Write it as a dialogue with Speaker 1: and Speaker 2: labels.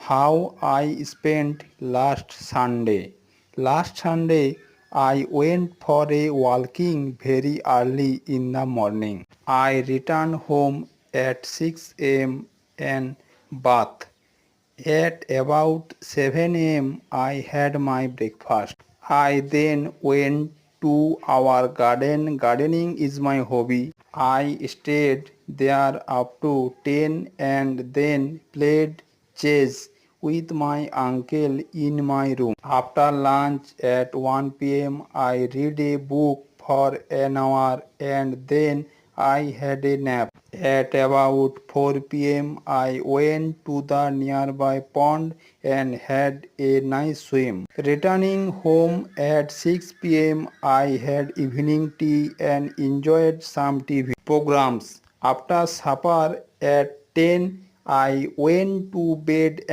Speaker 1: How I spent last Sunday. Last Sunday, I went for a walking very early in the morning. I returned home at 6 a.m. and bath. At about 7 a.m., I had my breakfast. I then went to our garden. Gardening is my hobby. I stayed there up to 10 and then played chess with my uncle in my room. After lunch at 1 p.m., I read a book for an hour and then I had a nap. At about 4 p.m., I went to the nearby pond and had a nice swim. Returning home at 6 p.m., I had evening tea and enjoyed some TV programs. After supper at 10, I went to bed